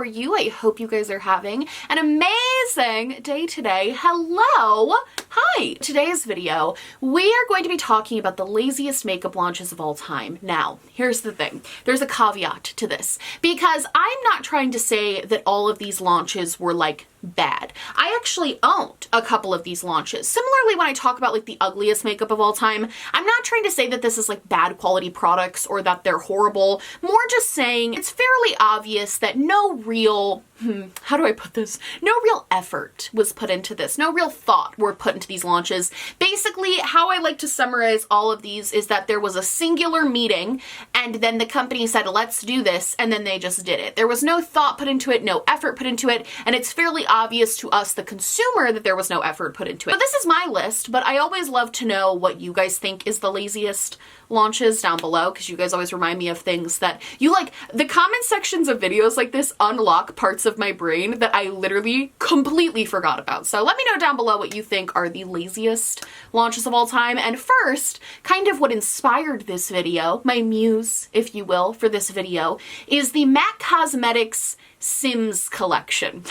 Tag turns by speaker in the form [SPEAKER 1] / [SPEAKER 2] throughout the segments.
[SPEAKER 1] are you? I hope you guys are having an amazing day today. Hello. Hi. Today's video, we are going to be talking about the laziest makeup launches of all time. Now, here's the thing. There's a caveat to this because I'm not trying to say that all of these launches were like bad. I actually owned a couple of these launches. Similarly, when I talk about like the ugliest makeup of all time, I'm not trying to say that this is like bad quality products or that they're horrible. More just saying it's fairly obvious that no real, how do I put this? No real effort was put into this. No real thought were put into these launches. Basically, how I like to summarize all of these is that there was a singular meeting and then the company said, let's do this, and then they just did it. There was no thought put into it, no effort put into it, and it's fairly obvious to us, the consumer, that there was no effort put into it. But this is my list, but I always love to know what you guys think is the laziest launches down below, because you guys always remind me of things that you like. The comment sections of videos like this unlock parts of my brain that I literally completely forgot about. So let me know down below what you think are the laziest launches of all time. And first, kind of what inspired this video, my muse, if you will, for this video, is the MAC Cosmetics Sims collection.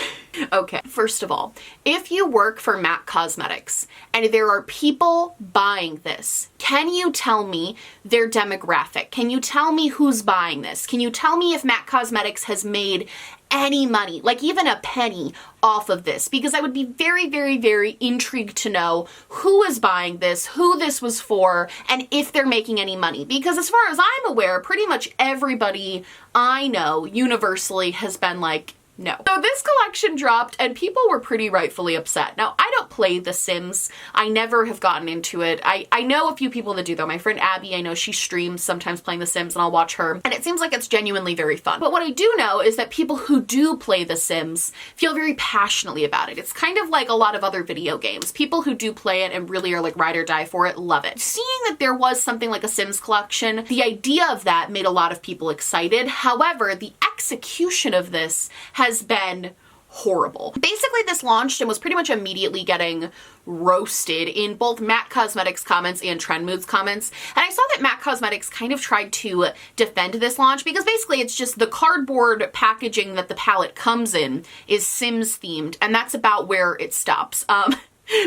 [SPEAKER 1] Okay, first of all, if you work for MAC Cosmetics and there are people buying this, can you tell me their demographic? Can you tell me who's buying this? Can you tell me if MAC Cosmetics has made any money, like even a penny, off of this? Because I would be very, very, very intrigued to know who is buying this, who this was for, and if they're making any money. Because as far as I'm aware, pretty much everybody I know universally has been like, no. So this collection dropped and people were pretty rightfully upset. Now, I don't play The Sims. I never have gotten into it. I know a few people that do though. My friend Abby, I know she streams sometimes playing The Sims and I'll watch her. And it seems like it's genuinely very fun. But what I do know is that people who do play The Sims feel very passionately about it. It's kind of like a lot of other video games. People who do play it and really are like ride or die for it love it. Seeing that there was something like a Sims collection, the idea of that made a lot of people excited. However, the execution of this has been horrible. Basically, this launched and was pretty much immediately getting roasted in both MAC Cosmetics comments and Trend Moods comments. And I saw that MAC Cosmetics kind of tried to defend this launch because basically it's just the cardboard packaging that the palette comes in is Sims themed, and that's about where it stops.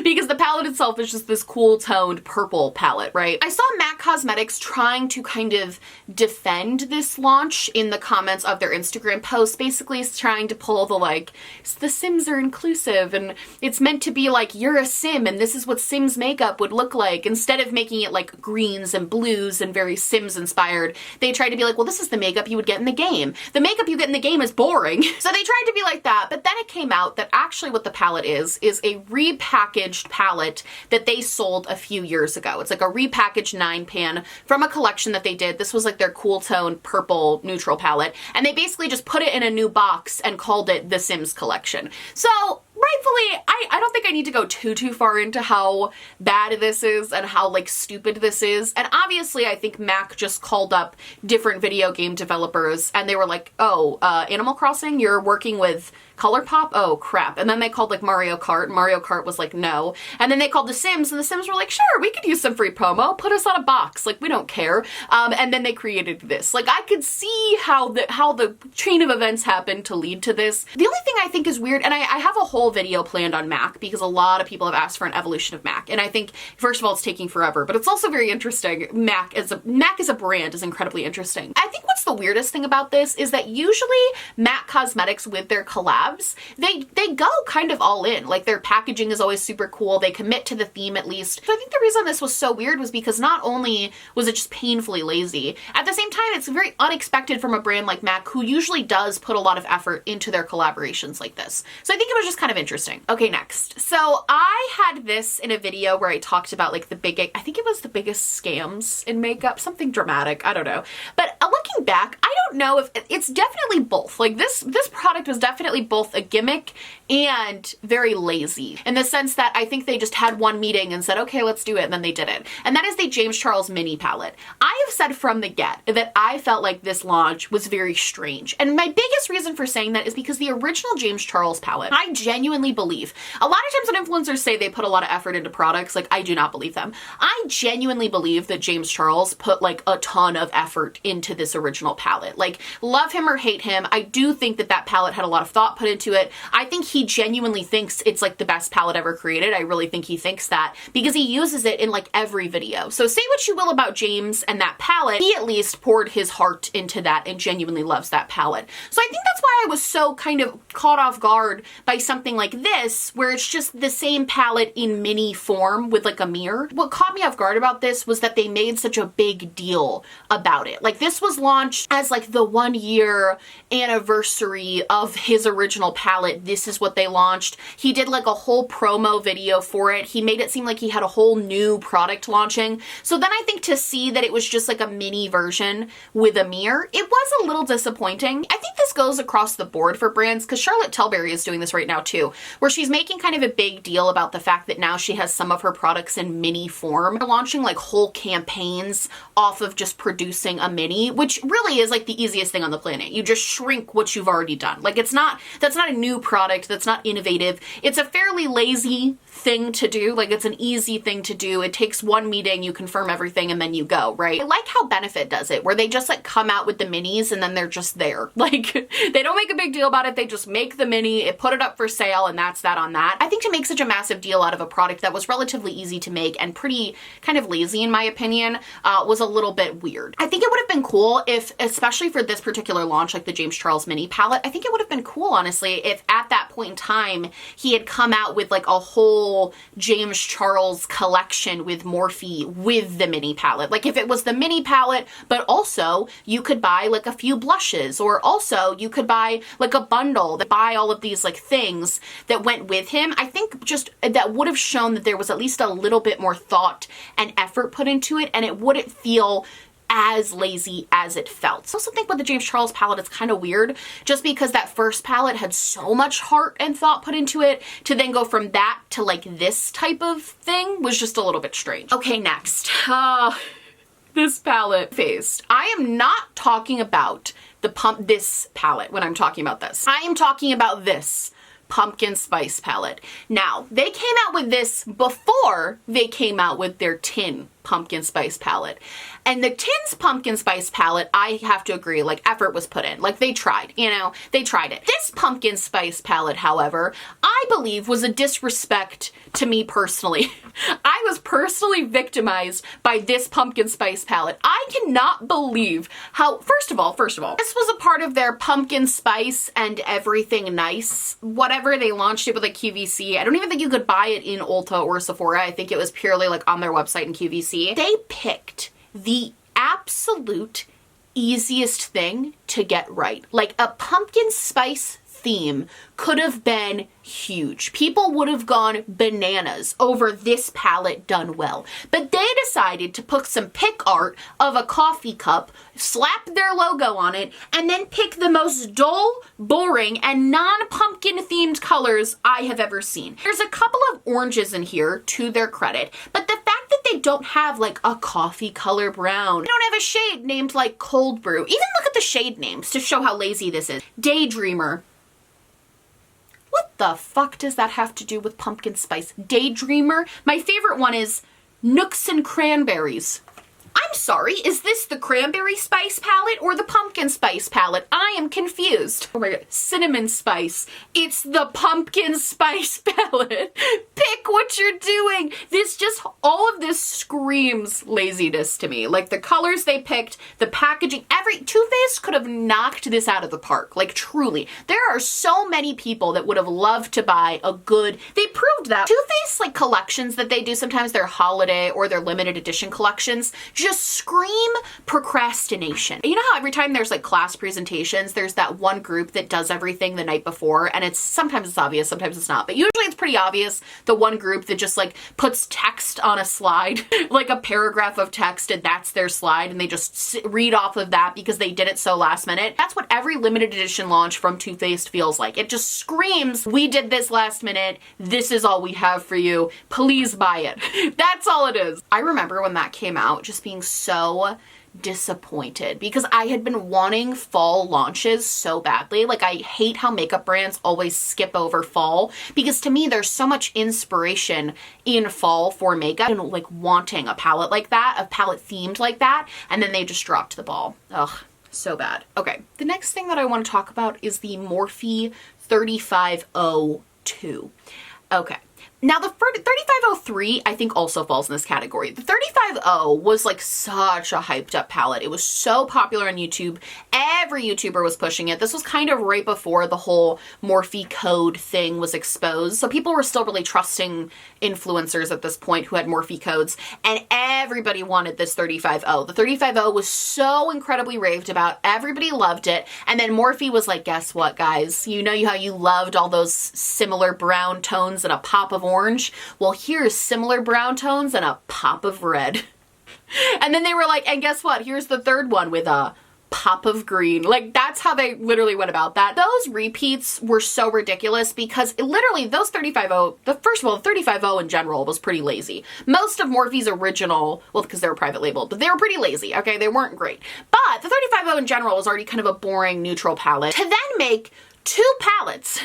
[SPEAKER 1] Because the palette itself is just this cool toned purple palette, right? I saw MAC Cosmetics trying to kind of defend this launch in the comments of their Instagram posts, basically trying to pull the like, the Sims are inclusive and it's meant to be like, you're a Sim and this is what Sims makeup would look like. Instead of making it like greens and blues and very Sims inspired, they tried to be like, well, this is the makeup you would get in the game. The makeup you get in the game is boring. So they tried to be like that, but then it came out that actually what the palette is a repackaged palette that they sold a few years ago. It's like a repackaged 9-pan from a collection that they did. This was like their cool tone purple neutral palette, and they basically just put it in a new box and called it the Sims collection. So rightfully, I don't think I need to go too far into how bad this is and how like stupid this is. And obviously I think MAC just called up different video game developers and they were like, oh, Animal Crossing, you're working with ColourPop? Oh crap. And then they called like Mario Kart, and Mario Kart was like, no. And then they called The Sims, and The Sims were like, sure, we could use some free promo, put us on a box, like we don't care. And then they created this. Like I could see how the chain of events happened to lead to this. The only thing I think is weird, and I have a whole video planned on MAC because a lot of people have asked for an evolution of MAC, and I think first of all it's taking forever, but it's also very interesting. MAC as a brand is incredibly interesting. I think what's the weirdest thing about this is that usually MAC Cosmetics with their collabs, they go kind of all in. Like their packaging is always super cool. They commit to the theme at least. So I think the reason this was so weird was because not only was it just painfully lazy, at the same time it's very unexpected from a brand like MAC who usually does put a lot of effort into their collaborations like this. So I think it was just kind of interesting. Okay, next. So I had this in a video where I talked about like I think it was the biggest scams in makeup, something dramatic, I don't know. But looking back, I don't know if it's definitely both. Like this product was definitely both both a gimmick and very lazy, in the sense that I think they just had one meeting and said, okay, let's do it, and then they did it. And that is the James Charles mini palette. I have said from the get that I felt like this launch was very strange. And my biggest reason for saying that is because the original James Charles palette, I genuinely believe, a lot of times when influencers say they put a lot of effort into products, like, I do not believe them. I genuinely believe that James Charles put like a ton of effort into this original palette. Like, love him or hate him, I do think that that palette had a lot of thought put into it. I think he genuinely thinks it's like the best palette ever created. I really think he thinks that because he uses it in like every video. So say what you will about James and that palette, he at least poured his heart into that and genuinely loves that palette. So I think that's why I was so kind of caught off guard by something like this, where it's just the same palette in mini form with like a mirror. What caught me off guard about this was that they made such a big deal about it. Like, this was launched as like the 1-year anniversary of his original palette. This is what they launched. He did like a whole promo video for it. He made it seem like he had a whole new product launching. So then I think to see that it was just like a mini version with a mirror, it was a little disappointing. I think this goes across the board for brands, because Charlotte Tilbury is doing this right now too, where she's making kind of a big deal about the fact that now she has some of her products in mini form. They're launching like whole campaigns off of just producing a mini, which really is like the easiest thing on the planet. You just shrink what you've already done. Like, that's not a new product, that's not innovative. It's a fairly lazy thing to do. Like, it's an easy thing to do. It takes one meeting, you confirm everything, and then you go, right? I like how Benefit does it, where they just like come out with the minis and then they're just there. Like, they don't make a big deal about it. They just make the mini, put it up for sale, and that's that on that. I think to make such a massive deal out of a product that was relatively easy to make and pretty kind of lazy in my opinion, was a little bit weird. I think it would have been cool if, especially for this particular launch, like the James Charles mini palette, I think it would have been cool, honestly, if at that point in time he had come out with like a whole James Charles collection with Morphe with the mini palette. Like, if it was the mini palette, but also you could buy like a few blushes, or also you could buy like a bundle that buy all of these like things that went with him. I think just that would have shown that there was at least a little bit more thought and effort put into it, and it wouldn't feel as lazy as it felt. I also think with the James Charles palette, it's kind of weird just because that first palette had so much heart and thought put into it, to then go from that to like this type of thing was just a little bit strange. Okay, next. This palette faced. I am not talking about this palette when I'm talking about this. I am talking about this pumpkin spice palette. Now, they came out with this before they came out with their tin pumpkin spice palette. And the tin's pumpkin spice palette, I have to agree, like, effort was put in. Like, they tried, you know, they tried it. This pumpkin spice palette, however, I believe was a disrespect to me personally. I was personally victimized by this pumpkin spice palette. I cannot believe how, first of all, this was a part of their pumpkin spice and everything nice, whatever. They launched it with like QVC. I don't even think you could buy it in Ulta or Sephora. I think it was purely like on their website in QVC. They picked the absolute easiest thing to get right. Like, a pumpkin spice theme could have been huge. People would have gone bananas over this palette done well. But they decided to put some pick art of a coffee cup, slap their logo on it, and then pick the most dull, boring, and non-pumpkin themed colors I have ever seen. There's a couple of oranges in here, to their credit, but the fact that they don't have like a coffee color brown, they don't have a shade named like cold brew. Even look at the shade names to show how lazy this is. Daydreamer. What the fuck does that have to do with pumpkin spice? Daydreamer? My favorite one is Nooks and Cranberries. I'm sorry, is this the cranberry spice palette or the pumpkin spice palette? I am confused. Oh my god, cinnamon spice. It's the pumpkin spice palette. Pick what you're doing. All of this screams laziness to me. Like, the colors they picked, the packaging, Too Faced could have knocked this out of the park. Like, truly. There are so many people that would have loved to buy they proved that. Too Faced, like, collections that they do, sometimes they're holiday or their limited edition collections, just scream procrastination. You know how every time there's like class presentations, there's that one group that does everything the night before, and sometimes it's obvious, sometimes it's not, but usually it's pretty obvious. The one group that just like puts text on a slide, like a paragraph of text, and that's their slide, and they just read off of that because they did it so last minute. That's what every limited edition launch from Too Faced feels like. It just screams, we did this last minute, this is all we have for you, please buy it. That's all it is. I remember when that came out just being so disappointed because I had been wanting fall launches so badly. Like, I hate how makeup brands always skip over fall because to me there's so much inspiration in fall for makeup and like wanting a palette like that, a palette themed like that, and then they just dropped the ball. Ugh, so bad. Okay, the next thing that I want to talk about is the Morphe 3502. Okay. Now the 3503 I think also falls in this category. The 350 was like such a hyped up palette. It was so popular on YouTube. Every YouTuber was pushing it. This was kind of right before the whole Morphe code thing was exposed. So people were still really trusting influencers at this point who had Morphe codes, and everybody wanted this 350. The 350 was so incredibly raved about. Everybody loved it. And then Morphe was like, guess what, guys? You know how you loved all those similar brown tones and a pop of orange? Well, here's similar brown tones and a pop of red. And then they were like, and guess what? Here's the third one with a pop of green. Like, that's how they literally went about that. Those repeats were so ridiculous because literally those 350, first of all, the 350 in general was pretty lazy. Most of Morphe's original, well, because they were private labeled, but they were pretty lazy, okay? They weren't great. But the 350 in general was already kind of a boring neutral palette. To then make two palettes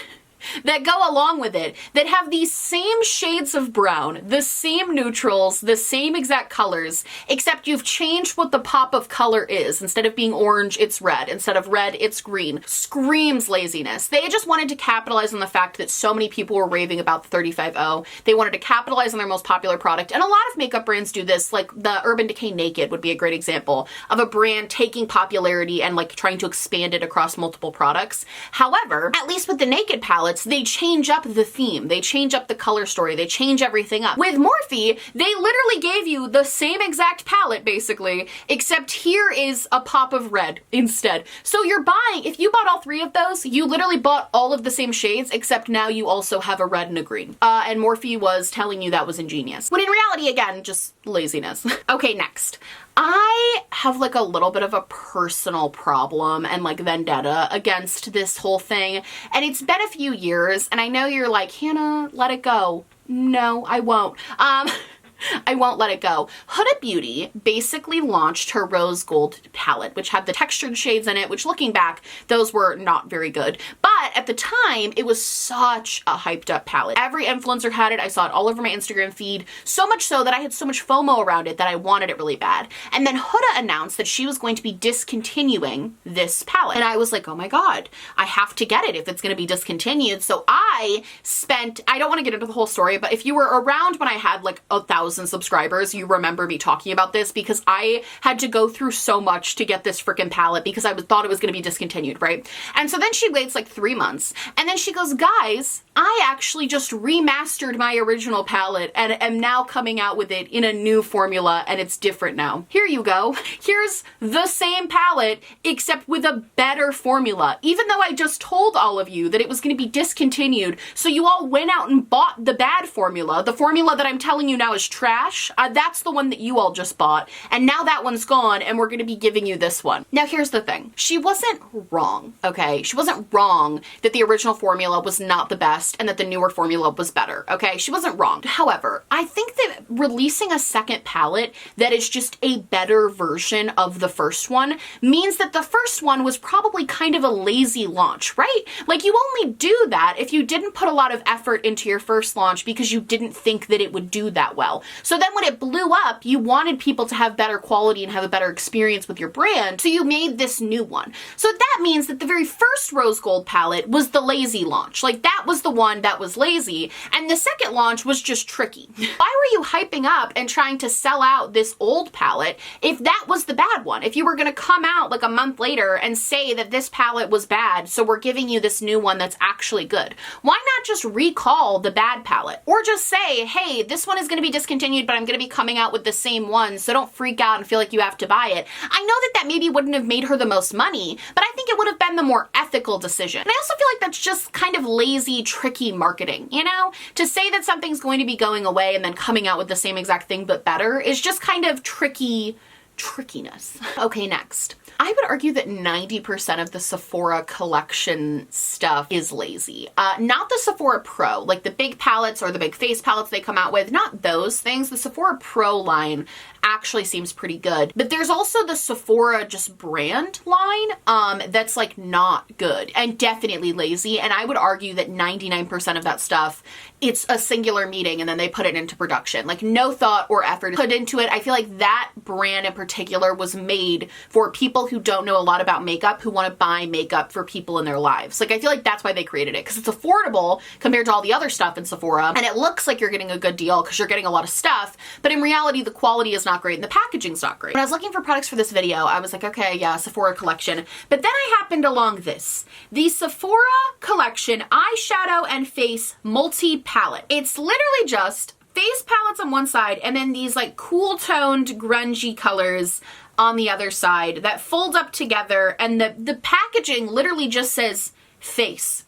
[SPEAKER 1] that go along with it that have these same shades of brown, the same neutrals, the same exact colors, except you've changed what the pop of color is. Instead of being orange, it's red. Instead of red, it's green. Screams laziness. They just wanted to capitalize on the fact that so many people were raving about the 350. They wanted to capitalize on their most popular product. And a lot of makeup brands do this, like the Urban Decay Naked would be a great example of a brand taking popularity and like trying to expand it across multiple products. However, at least with the Naked palette, they change up the theme, they change up the color story, they change everything up. With Morphe, they literally gave you the same exact palette basically, except here is a pop of red instead. So you're buying, if you bought all three of those, you literally bought all of the same shades, except now you also have a red and a green. And Morphe was telling you that was ingenious. When in reality, again, just laziness. Okay, next. I have like a little bit of a personal problem and like vendetta against this whole thing, and it's been a few years, and I know you're like, Hannah, let it go. No, I won't. I won't let it go. Huda Beauty basically launched her rose gold palette, which had the textured shades in it, which looking back, those were not very good. But at the time, it was such a hyped up palette. Every influencer had it. I saw it all over my Instagram feed, so much so that I had so much FOMO around it that I wanted it really bad. And then Huda announced that she was going to be discontinuing this palette. And I was like, oh my God, I have to get it if it's going to be discontinued. So I don't want to get into the whole story, but if you were around when I had like 1,000 subscribers, you remember me talking about this because I had to go through so much to get this freaking palette because I thought it was going to be discontinued, right? And so then she waits like 3 months and then she goes, guys, I actually just remastered my original palette and am now coming out with it in a new formula and it's different now. Here you go. Here's the same palette except with a better formula. Even though I just told all of you that it was going to be discontinued, so you all went out and bought the bad formula, the formula that I'm telling you now is trash. That's the one that you all just bought, and now that one's gone and we're going to be giving you this one. Now here's the thing. She wasn't wrong, okay? She wasn't wrong that the original formula was not the best and that the newer formula was better, okay? She wasn't wrong. However, I think that releasing a second palette that is just a better version of the first one means that the first one was probably kind of a lazy launch, right? Like, you only do that if you didn't put a lot of effort into your first launch because you didn't think that it would do that well. So then when it blew up, you wanted people to have better quality and have a better experience with your brand, so you made this new one. So that means that the very first rose gold palette was the lazy launch. Like, that was the one that was lazy, and the second launch was just tricky. Why were you hyping up and trying to sell out this old palette if that was the bad one? If you were gonna come out like a month later and say that this palette was bad, so we're giving you this new one that's actually good. Why not just recall the bad palette? Or just say, hey, this one is gonna be discontinued discontinued, but I'm going to be coming out with the same one, so don't freak out and feel like you have to buy it. I know that that maybe wouldn't have made her the most money, but I think it would have been the more ethical decision. And I also feel like that's just kind of lazy, tricky marketing, you know? To say that something's going to be going away and then coming out with the same exact thing but better is just kind of trickiness. Okay, next. I would argue that 90% of the Sephora collection stuff is lazy. Not the Sephora Pro, like the big palettes or the big face palettes they come out with, not those things. The Sephora Pro line actually seems pretty good. But there's also the Sephora just brand line that's like not good and definitely lazy. And I would argue that 99% of that stuff, it's a singular meeting and then they put it into production. Like no thought or effort put into it. I feel like that brand in particular was made for people who don't know a lot about makeup, who want to buy makeup for people in their lives. Like I feel like that's why they created it, because it's affordable compared to all the other stuff in Sephora. And it looks like you're getting a good deal because you're getting a lot of stuff. But in reality, the quality is not great and the packaging's not great. When I was looking for products for this video, I was like, okay, yeah, Sephora collection. But then I happened along this. The Sephora collection eyeshadow and face multi-palette. It's literally just face palettes on one side and then these like cool toned grungy colors on the other side that fold up together, and the packaging literally just says face.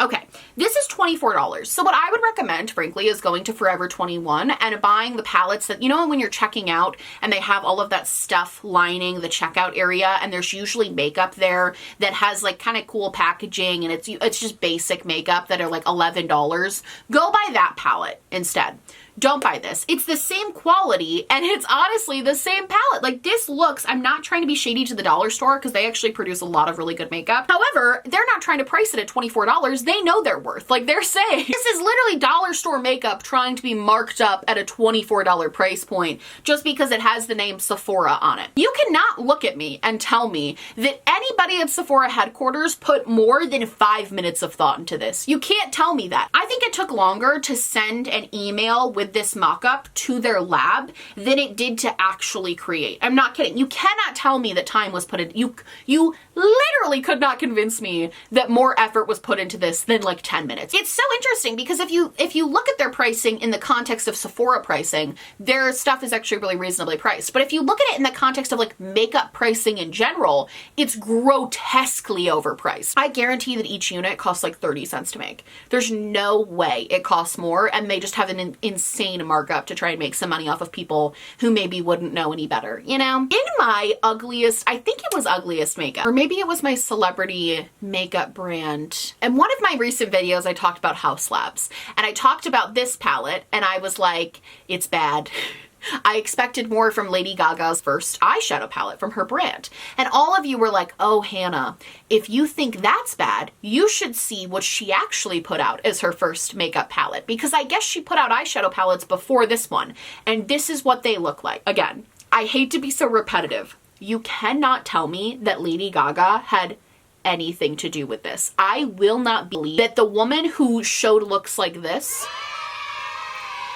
[SPEAKER 1] Okay, this is $24. So what I would recommend, frankly, is going to Forever 21 and buying the palettes that, you know, when you're checking out and they have all of that stuff lining the checkout area, and there's usually makeup there that has like kind of cool packaging and it's just basic makeup that are like $11. Go buy that palette instead. Don't buy this. It's the same quality and it's honestly the same palette. Like this looks, I'm not trying to be shady to the dollar store because they actually produce a lot of really good makeup. However, they're not trying to price it at $24. They know their worth. Like they're saying, this is literally dollar store makeup trying to be marked up at a $24 price point just because it has the name Sephora on it. You cannot look at me and tell me that anybody at Sephora headquarters put more than 5 minutes of thought into this. You can't tell me that. I think it took longer to send an email with this mock-up to their lab than it did to actually create. I'm not kidding. You cannot tell me that time was put in. You literally could not convince me that more effort was put into this than like 10 minutes. It's so interesting because if you look at their pricing in the context of Sephora pricing, their stuff is actually really reasonably priced. But if you look at it in the context of like makeup pricing in general, it's grotesquely overpriced. I guarantee that each unit costs like 30 cents to make. There's no way it costs more, and they just have an insane markup to try and make some money off of people who maybe wouldn't know any better, you know? In my ugliest, I think it was ugliest makeup, or maybe it was my celebrity makeup brand. In one of my recent videos, I talked about House Labs, and I talked about this palette, and I was like, it's bad. I expected more from Lady Gaga's first eyeshadow palette from her brand. And all of you were like, oh, Hannah, if you think that's bad, you should see what she actually put out as her first makeup palette. Because I guess she put out eyeshadow palettes before this one. And this is what they look like. Again, I hate to be so repetitive. You cannot tell me that Lady Gaga had anything to do with this. I will not believe that the woman who showed looks like this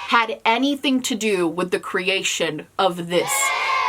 [SPEAKER 1] had anything to do with the creation of this.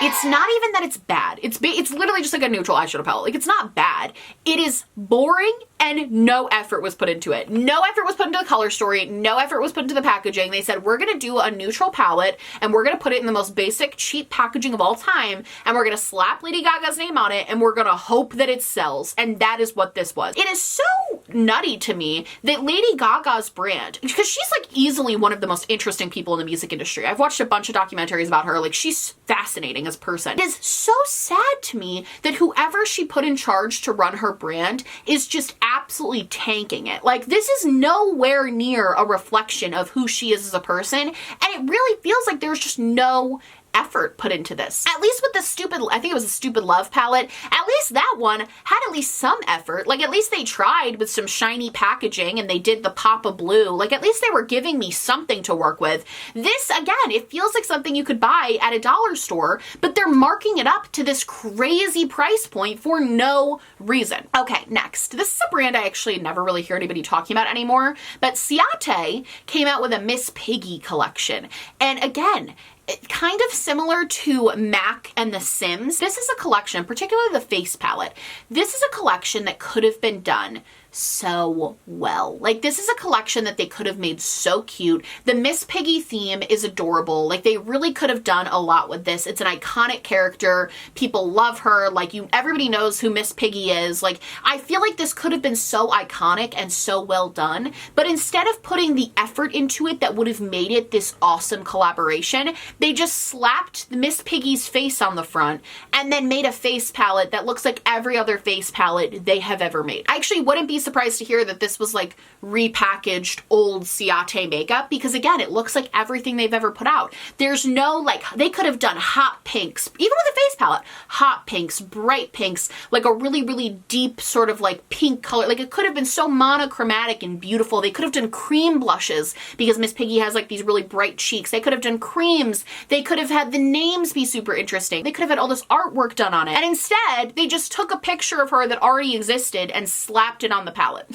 [SPEAKER 1] It's not even that it's bad. It's literally just like a neutral eyeshadow palette. Like, it's not bad. It is boring and no effort was put into it. No effort was put into the color story. No effort was put into the packaging. They said, we're gonna do a neutral palette and we're gonna put it in the most basic, cheap packaging of all time, and we're gonna slap Lady Gaga's name on it, and we're gonna hope that it sells. And that is what this was. It is so nutty to me that Lady Gaga's brand, because she's like easily one of the most interesting people in the music industry. I've watched a bunch of documentaries about her. Like, she's fascinating as a person. It is so sad to me that whoever she put in charge to run her brand is just absolutely tanking it. Like, this is nowhere near a reflection of who she is as a person, and it really feels like there's just no effort put into this. At least with the stupid, I think it was a Stupid Love palette, at least that one had at least some effort. Like, at least they tried with some shiny packaging and they did the pop of blue. Like, at least they were giving me something to work with. This, again, it feels like something you could buy at a dollar store, but they're marking it up to this crazy price point for no reason. Okay, next. This is a brand I actually never really hear anybody talking about anymore, but Ciate came out with a Miss Piggy collection. And again, kind of similar to MAC and The Sims. This is a collection, particularly the face palette. This is a collection that could have been done so well. Like, this is a collection that they could have made so cute. The Miss Piggy theme is adorable. Like, they really could have done a lot with this. It's an iconic character. People love her. Like, everybody knows who Miss Piggy is. Like, I feel like this could have been so iconic and so well done, but instead of putting the effort into it that would have made it this awesome collaboration, they just slapped Miss Piggy's face on the front and then made a face palette that looks like every other face palette they have ever made. I actually wouldn't be surprised to hear that this was like repackaged old Ciate makeup, because again, it looks like everything they've ever put out. There's no, like, they could have done hot pinks, even with a face palette, hot pinks, bright pinks, like a really, really deep sort of like pink color. Like, it could have been so monochromatic and beautiful. They could have done cream blushes because Miss Piggy has like these really bright cheeks. They could have done creams. They could have had the names be super interesting. They could have had all this artwork done on it. And instead, they just took a picture of her that already existed and slapped it on the palette.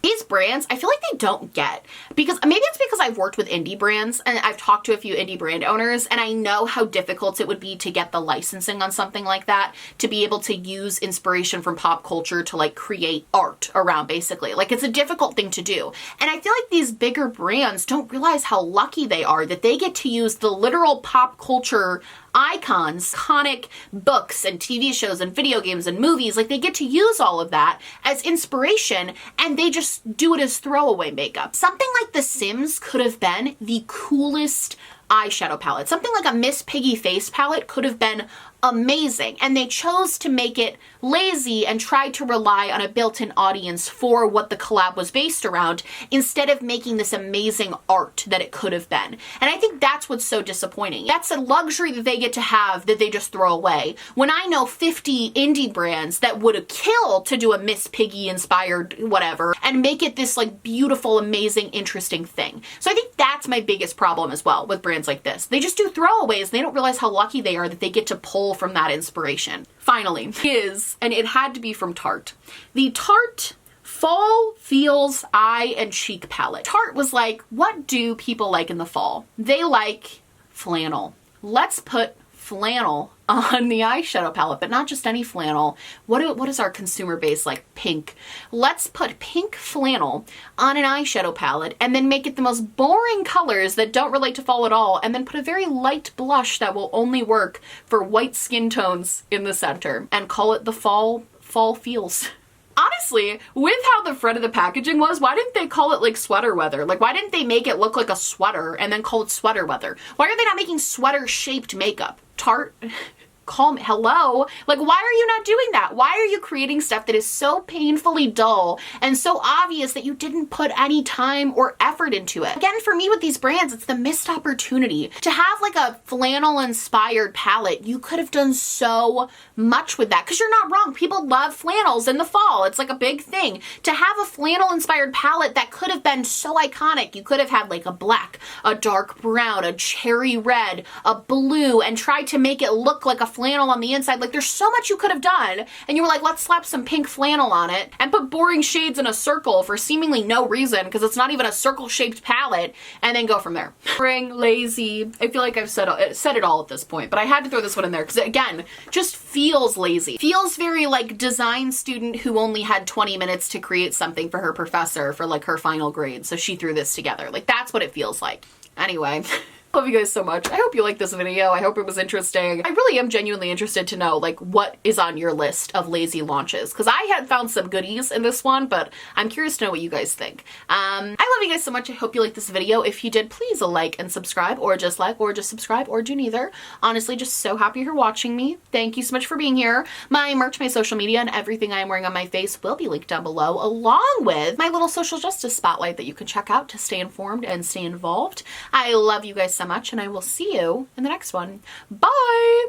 [SPEAKER 1] These brands, I feel like they don't get, because maybe it's because I've worked with indie brands and I've talked to a few indie brand owners, and I know how difficult it would be to get the licensing on something like that, to be able to use inspiration from pop culture to like create art around, basically. Like, it's a difficult thing to do. And I feel like these bigger brands don't realize how lucky they are that they get to use the literal pop culture icons, iconic books and TV shows and video games and movies. Like, they get to use all of that as inspiration, and they just do it as throwaway makeup. Something like The Sims could have been the coolest eyeshadow palette. Something like a Miss Piggy face palette could have been amazing, and they chose to make it lazy and tried to rely on a built-in audience for what the collab was based around, instead of making this amazing art that it could have been. And I think that's what's so disappointing. That's a luxury that they get to have that they just throw away, when I know 50 indie brands that would kill to do a Miss Piggy inspired whatever and make it this like beautiful, amazing, interesting thing. So I think that's my biggest problem as well with brands like this. They just do throwaways. They don't realize how lucky they are that they get to pull from that inspiration. Finally, and it had to be from Tarte, the Tarte Fall Feels Eye and Cheek Palette. Tarte was like, what do people like in the fall? They like flannel. Let's put flannel on the eyeshadow palette, but not just any flannel. What is our consumer base like? Pink. Let's put pink flannel on an eyeshadow palette and then make it the most boring colors that don't relate to fall at all, and then put a very light blush that will only work for white skin tones in the center, and call it the Fall Feels. Honestly, with how the front of the packaging was, why didn't they call it like sweater weather? Like, why didn't they make it look like a sweater and then call it sweater weather? Why are they not making sweater shaped makeup? Tarte, call me, hello? Like, why are you not doing that? Why are you creating stuff that is so painfully dull and so obvious that you didn't put any time or effort into it? Again, for me with these brands, it's the missed opportunity. To have like a flannel inspired palette, you could have done so much with that, because you're not wrong. People love flannels in the fall. It's like a big thing. To have a flannel inspired palette that could have been so iconic, you could have had like a black, a dark brown, a cherry red, a blue, and tried to make it look like a flannel on the inside. Like, there's so much you could have done, and you were like, let's slap some pink flannel on it and put boring shades in a circle for seemingly no reason, because it's not even a circle shaped palette, and then go from there. Boring, lazy. I feel like I've said it all at this point, but I had to throw this one in there because, again, just feels lazy. Feels very like design student who only had 20 minutes to create something for her professor for like her final grade, so she threw this together. Like, that's what it feels like. Anyway. Love you guys so much. I hope you liked this video. I hope it was interesting. I really am genuinely interested to know like what is on your list of lazy launches, because I had found some goodies in this one, but I'm curious to know what you guys think. I love you guys so much. I hope you liked this video. If you did, please like and subscribe, or just subscribe, or do neither. Honestly, just so happy you're watching me. Thank you so much for being here. My merch, my social media, and everything I am wearing on my face will be linked down below, along with my little social justice spotlight that you can check out to stay informed and stay involved. I love you guys so much, and I will see you in the next one. Bye!